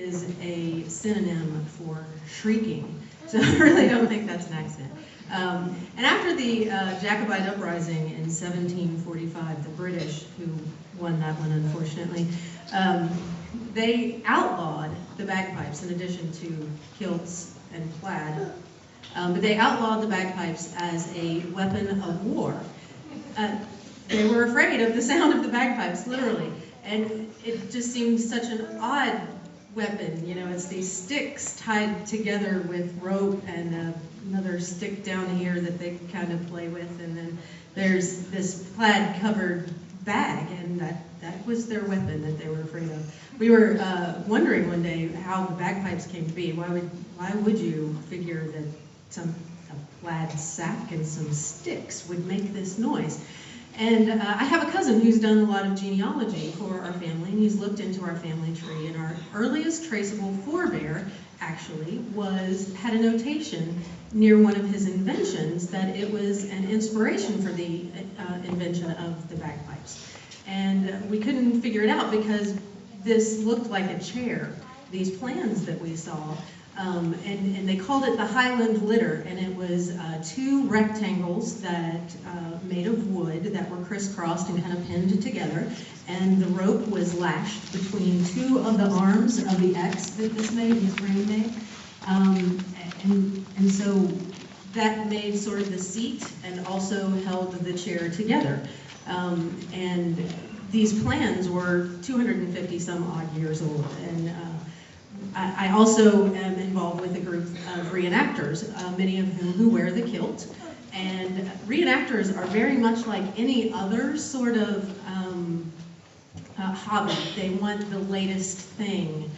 is a synonym for shrieking. So I really don't think that's an accident. And after the Jacobite uprising in 1745, the British, who won that one unfortunately, they outlawed the bagpipes in addition to kilts and plaid. But they outlawed the bagpipes as a weapon of war. They were afraid of the sound of the bagpipes, literally. And it just seemed such an odd weapon. You know, it's these sticks tied together with rope and another stick down here that they kind of play with. And then there's this plaid-covered bag, and that was their weapon that they were afraid of. We were wondering one day how the bagpipes came to be. Why would you figure that a plaid sack and some sticks would make this noise? And I have a cousin who's done a lot of genealogy for our family, and he's looked into our family tree, and our earliest traceable forebear actually had a notation near one of his inventions that it was an inspiration for the invention of the bagpipes. And we couldn't figure it out because this looked like a chair, these plans that we saw. And they called it the Highland litter, and it was two rectangles that made of wood that were crisscrossed and kind of pinned together, and the rope was lashed between two of the arms of the X that this frame made, and so that made sort of the seat and also held the chair together. And these plans were 250 some odd years old, and I also am involved with a group of reenactors, many of who wear the kilt. And reenactors are very much like any other sort of hobby. They want the latest thing,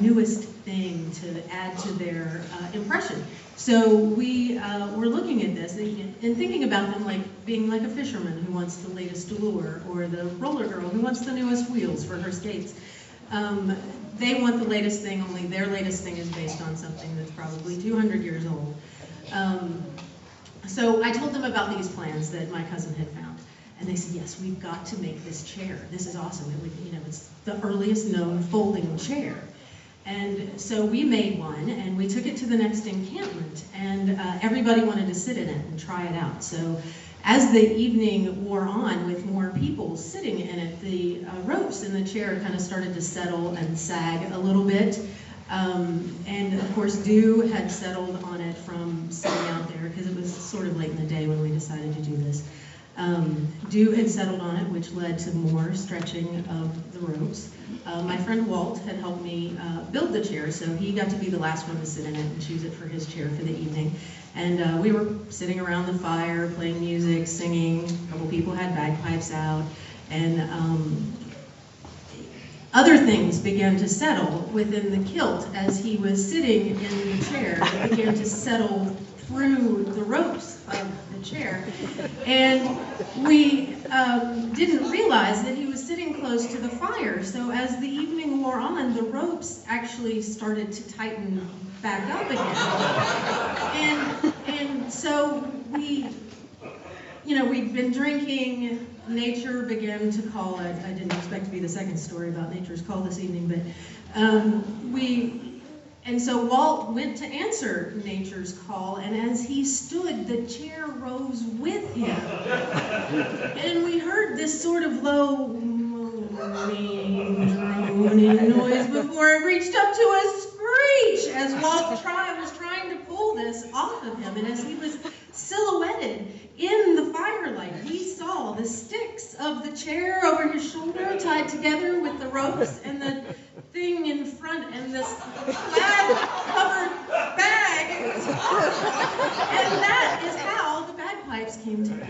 newest thing to add to their impression. So we were looking at this and thinking about them like being like a fisherman who wants the latest lure, or the roller girl who wants the newest wheels for her skates. They want the latest thing, only their latest thing is based on something that's probably 200 years old. So I told them about these plans that my cousin had found, and they said, yes, we've got to make this chair. This is awesome. It's the earliest known folding chair. And so we made one, and we took it to the next encampment, and everybody wanted to sit in it and try it out. So as the evening wore on with more people sitting in it, the ropes in the chair kind of started to settle and sag a little bit. And of course, dew had settled on it from sitting out there, because it was sort of late in the day when we decided to do this. Dew had settled on it, which led to more stretching of the ropes. My friend Walt had helped me build the chair, so he got to be the last one to sit in it and choose it for his chair for the evening. And we were sitting around the fire, playing music, singing. A couple people had bagpipes out, and other things began to settle within the kilt as he was sitting in the chair. It began to settle through the ropes of the chair, and we didn't realize that he was sitting close to the fire. So as the evening wore on, the ropes actually started to tighten back up again. And so we'd been drinking. Nature began to call it. I didn't expect to be the second story about nature's call this evening, but and so Walt went to answer nature's call, and as he stood, the chair rose with him. And we heard this sort of low moaning, droning noise before it reached up to a screech as Walt was trying to pull this off of him. And as he was silhouetted in the firelight, we saw the sticks of the chair over his shoulder tied together with the ropes and the thing in front and this plaid-covered bag. And that is how the bagpipes came to be.